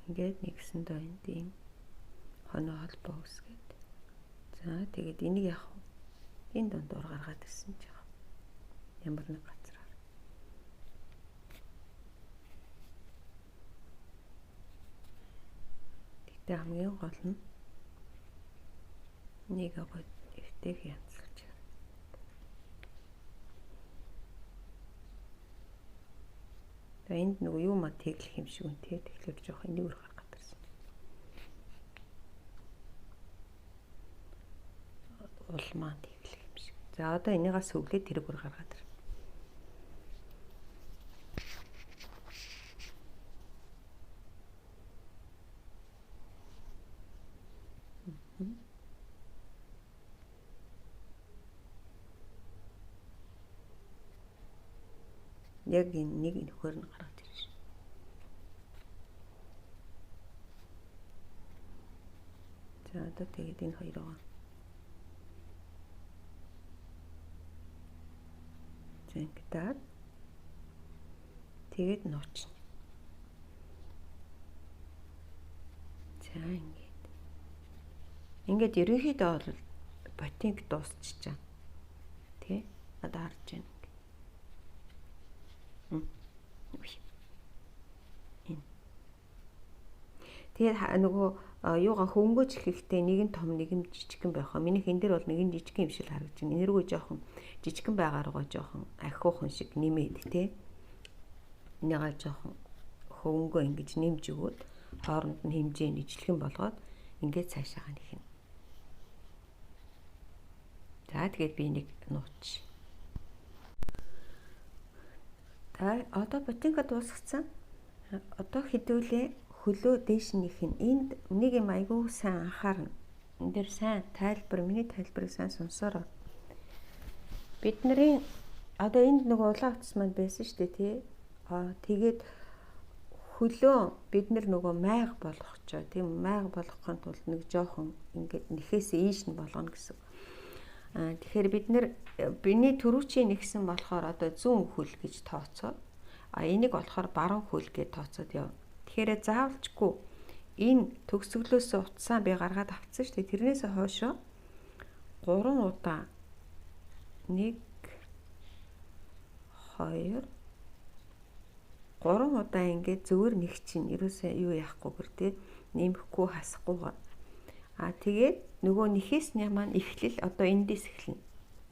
Ингээд нэгсэндээ энд ийм хоноо холбоо үүсгээд. За тэгээд энийг яг энэ дундуур гаргаад ирсэн ч яа. Ямар нэг газараар. Тэгтээ хамгийн гол нь нэг агуу эвтэйг янзлж. Энд нөгөө юу маа тэглэх юм шиг үн тий. Тэгэхээр жоох энийг өөр гаргаад ирсэн. Уул маа тэглэх юм шиг. За одоо энийгээс өглөө тэрэг өөр гаргаад ир. Яг энэ нэг нөхөр нь гараад ирж. За одоо тэгээд энэ хоёроо зангидаад тэгээд нууч. За ингээд ерөнхийдөө бол ботинг дуусчихжээ. Тэ? Одоо харж байна. Тэгээд нөгөө юугаа хөнгөөж ихэхдээ нэг нь том нэг нь жижигхэн байх. Минийх энэ дээр бол нэг нь жижигхэн юм шиг харагдаж байна. Энэргүй жоохон жижигхэн байгаа руугаа жоохон ахиухан шиг нэмээд тий. Энийгээ жоохон хөнгөө ингэж нэмж өгөөд хооронд нь хэмжээ нь ижлэхэн болгоод ингээд цаашаа нэхнэ. За тэгээд би нэг нууч. За одоо ботинка дуусгацсан. Одоо хэдүүлээ хөлөө дээшнийх нь энд нэг юм айгүй сайн анхаарна. Энд дээр сайн тайлбар, миний тайлбарыг сайн сонсоорой. Бидний одоо энд нөгөө улаан утас маань байсан шүү дээ тий. Тэгээд хөлөө бид нөгөө майг болгох ч тийм майг болгохын тулд нэг жоохон ингээд нэхээсээ ийш нь болгоно гэсэн. Тэгэхээр бид биний төрүүчийн нэгсэн болохоор одоо зүүн хөл гэж тооцоо. Энийг болохоор баруун хөл гэж тооцоод яв. Тэгэхээр заавалчгүй энэ төгсгөлөөс утсаа би гаргаад авцсан шүү дээ. Тэрнээс хойшоо 3 удаа 1 2 3 удаа ингээд зөвөр нэг чинь ерөөсөө юу яахгүйгээр тий нэмэхгүй хасахгүйгээр. Тэгээд нөгөө нэхээсний маань эхлэл одоо эндээс эхэлнэ.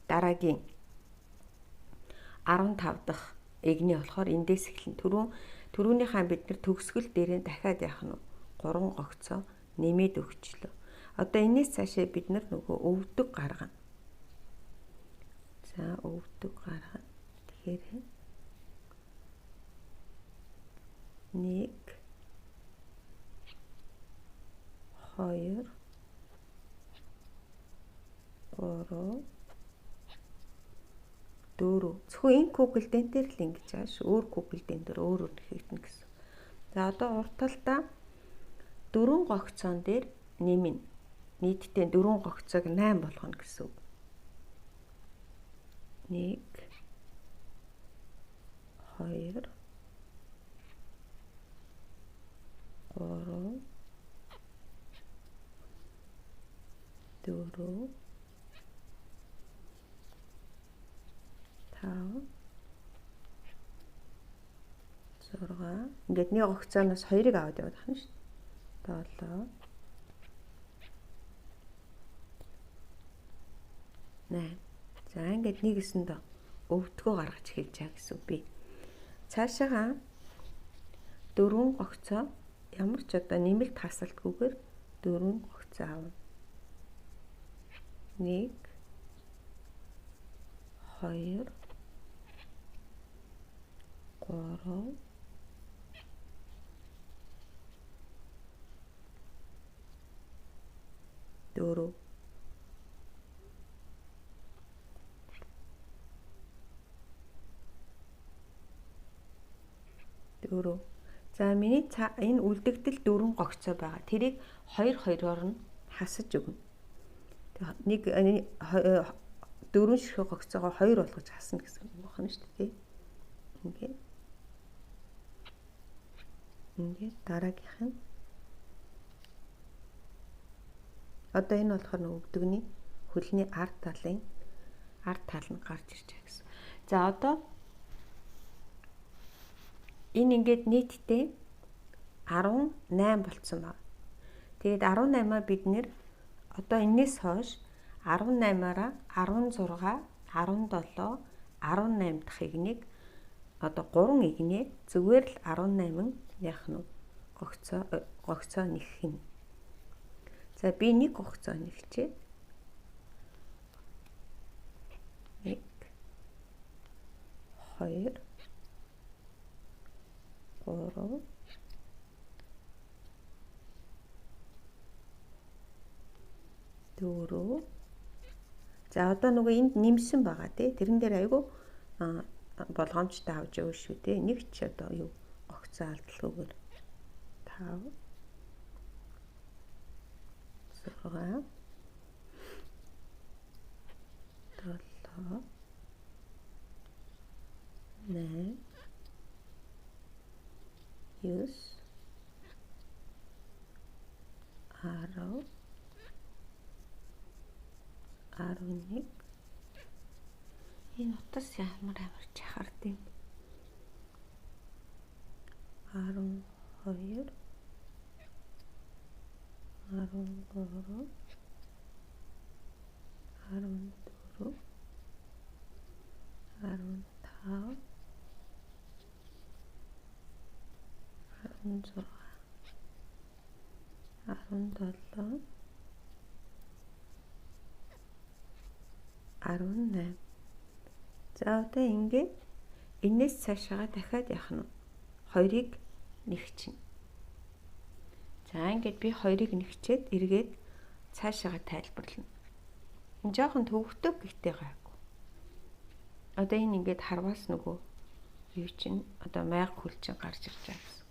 Дараагийн 15 дахь эгний болохоор эндээс эхэлнэ. Түрүүнийхээ бид нар төгсгөл дээрээ дахиад яах нь 3 гогцоо нэмээд өгчлөө. Одоо энэс цаашаа бид нөгөө өвдөг гаргана. За өвдөг гаргана. Тэгэхээр 1 2 3 4 зөвхөн энэ куклдэн дээр л ингэж байгаа ш. Өөр куклдэн дээр өөрөөр хийгдэнэ гэсэн. За одоо урталдаа 4 гогцоон дээр нэмнэ. Нийтдээ 4 гогцоог 8 болгоно гэсэн үг. 1 2 3 4 5 6 ингээд нэг гогцооноос 2-ыг аваад яваад байна шүү дээ. 7 8. За ингээд нэгэсэнд өвдгөө гаргаж эхэлж байгаа гэсэн үг би. Цаашаа 4 гогцоо ямар ч одоо нэмэлт хасалтгүйгээр 4 гогцоо авна. 1 2 3 4 4. За миний энэ үлдэгдэл 4 гогцоо байгаа. Тэрийг 2-2-оор нь хасаж өгнө. Нэг 4 ширхэг гогцоогоо 2 болгож хасна гэсэн үг байна шүү дээ. Ингээд дараагийнх нь одоо энэ болохоор өвдөгний хөлний ард тал нь гарч ирж байгаа гэсэн. За одоо энэ ингээд нийтдээ 18 болцсон байна. Тэгээд 18-аа бид одоо энэс хойш 18-аараа 16, 17, 18 дахь игнийг одоо 3 игнээ зүгээр л 18 яах нь гогцоо нэгэх нь. За би нэг гогцоо нэгчээ. 1 2 3 4. За одоо нөгөө энд нэмсэн байгаа тий. Тэрэн дээр айгу болгоомжтой авч явна шүү дээ. Нэг ч одоо юу гогцоо алдалгүйгээр 5 6 7 8 9 10 11 энэ утас ямар чахард юм. 12 13 14 15 16 17 18. За одоо ингээд энэс цаашаа дахиад явах нь 2-ыг нэгчнэ. За ингээд би 2-ыг нэгчээд эргээд цаашаа тайлбарлана. Энэ жоохон төвөгтэй гэхдээ гайгүй. Одоо энэ ингээд харваас нөгөө юу чинь одоо майг хөл чинь гарч ирж байгаа гэсэн.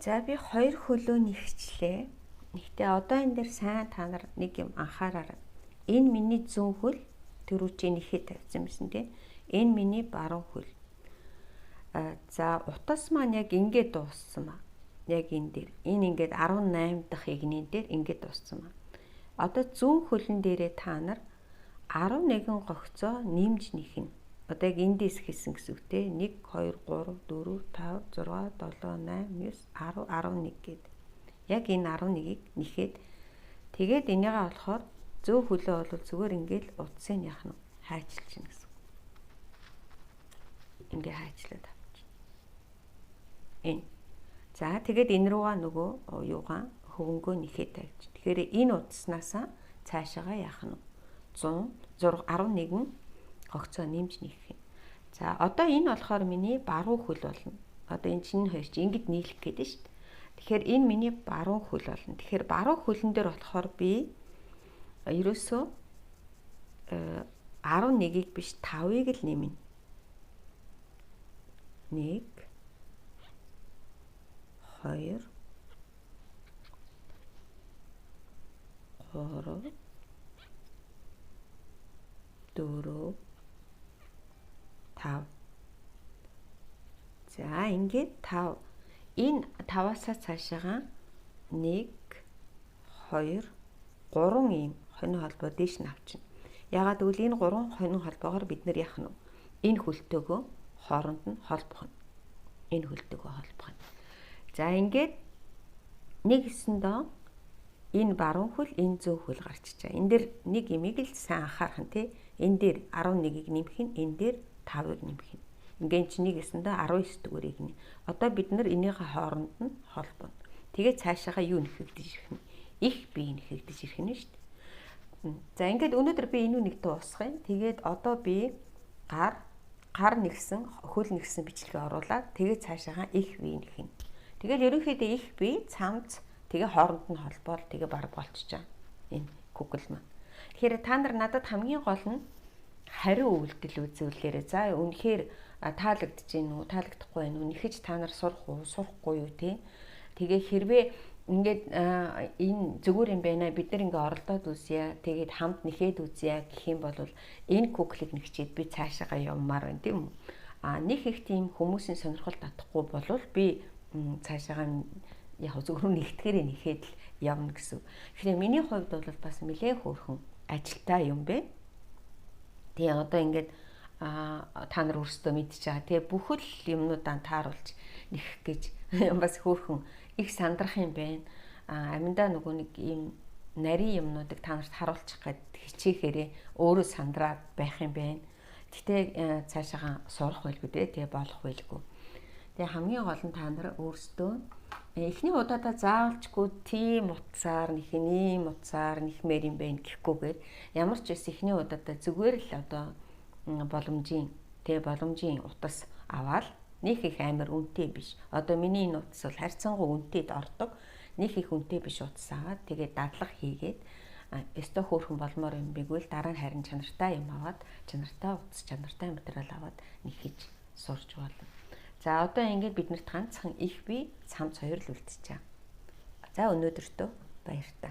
За би 2 хөлөө нэгчлээ. Гэхдээ одоо энэ дээр сайн та нар нэг юм анхаараарай. Энэ миний зүүн хөл төрүү чи нэхэд тавьсан байсан тийм. Энэ миний баруун хөл. За утас маань яг ингээд дууссан ба. Яг энэ дээр. Энэ ингээд 18 дахь игнэн дээр ингээд дууссан ба. Одоо зүүн хөлн дээрээ та нар 11 гогцоо нэмж нэхнэ. Одоо яг эндээс хийсэн гэсэн үг те. 1 2 3 4 5 6 7 8 9 10 11 гээд. Яг энэ 11-ийг нэхэд тэгээд энийгээ болохоор зөв хөлөө бол зүгээр ингээд утсыг яах нь хайчилж чинь гэсэн. Ингээ хайчлаад авчих. Энэ. За тэгээд энэ руугаа нөгөө юугаан хөвөнгөө нэхэд тавьчих. Тэгэхээр энэ утаснасаа цаашаага яах нь 11 гогцоо нэмж нэхэх юм. За одоо энэ болохоор миний баруун хөл болно. Одоо энэ чинь хоёр чи ингэж нийлэх гэдэг шүү дээ. Тэгэхээр энэ миний баруун хөл болно. Тэгэхээр баруун хөлн дээр болохоор би ерөөсөө 11-ийг биш 5-ыг л нэмнэ. 1 2 3 4 5. За ингээд 5. Энэ 5-аас цаашаага 1 2 3 ийм хонин холбоо дээш нь авчна. Ягаад гэвэл энэ 3 хонин холбоогоор бид нар яах нь энэ хөлтөөгөө хооронд нь холбох нь. Энэ хөлтөөгөө холбох нь. За ингээд нэг гэсэндээ энэ баруун хөл, энэ зүүн хөл гарчиж байгаа. Энэ дээр нэг имийг л сайн анхаарах нь тий. Энэ дээр 11-ийг нэмэх нь, энэ дээр 5-ыг нэмэх нь. Ингээд чи нэг гэсэндээ 19 дүүрийг нэ. Одоо бид нар энийхээ хооронд нь холбоно. Тэгээд цаашаага юу нэхэгдэж ирэх нь? Их бие нэхэгдэж ирэх нь шүү дээ. За ингээд өнөөдөр би энэ нэг дуусгах юм. Тэгээд одоо би гар нэгсэн, хөл нэгсэн бичлэгээ оруулаад тэгээд цаашаага их бие нэхнэ. Тэгэл ерөнхийдөө их бие цамц тэгээ хооронд нь холбоол тэгээ баг болчихоо. Энэ Google маань. Тэгэхээр та нар надад хамгийн гол нь хариу үйлдэл үзүүлээрэй. За үнэхээр таалагдж гин үү, таалагдахгүй байна уу? Нэхэж та нар сурах уу, сурахгүй юу те? Тэгээ хэрвээ ингээд энэ зүгээр юм байна. Бид нар ингээ оролдоод үзье. Тэгээд хамт нэхэд үзье гэх юм бол энэ Google-ыг нэгчээд би цаашаага явмаар байна тийм үү? Нэг их тийм хүмүүсийн сонирхол татахгүй болвол би цаашаага яг зөвхөн нэгтгэрээ нэхэд л явна гэсэн. Тэгэхээр миний хувьд бол бас нэлээд хөөрхөн ажилтай юм бэ. Тэгээ одоо ингээд та нар өөрсдөө мэдчихэе. Тэгээ бүхэл юмнуудаа тааруулж нэхэх гэж бас хөөрхөн их сандрах юм байна. Аминдаа нөгөө нэг ийм нарийн юмнуудыг та нарт харуулчих гээд хичээхээрээ өөрөө сандраад байх юм байна. Гэтэ цаашаага сурах байлгүй дээ. Тэгээ болох байлгүй. Тэгээ хамгийн гол нь та нар өөрсдөө эхний удаадаа заавалчгүй тийм утсаар нэхний утсаар нэхмээр юм байна гэхгүйгээр ямар ч байсан эхний удаадаа зүгээр л одоо боломжийн утас аваад нэг их амар үнэтэй биш. Одоо миний энэ утас бол харьцангуй үнэтэйд ордог. Нэг их үнэтэй биш утас аваад тэгээд дадлага хийгээд өстой хөөрхөн болмоор юм бигвэл дараа нь харин чанартай юм аваад чанартай утас чанартай материал аваад нэхэж сурч болно. За одоо ингээд биднэрт ганцхан их бие цамц хоёр л үлдчихэж байгаа. За өнөөдөртөө баярлалаа.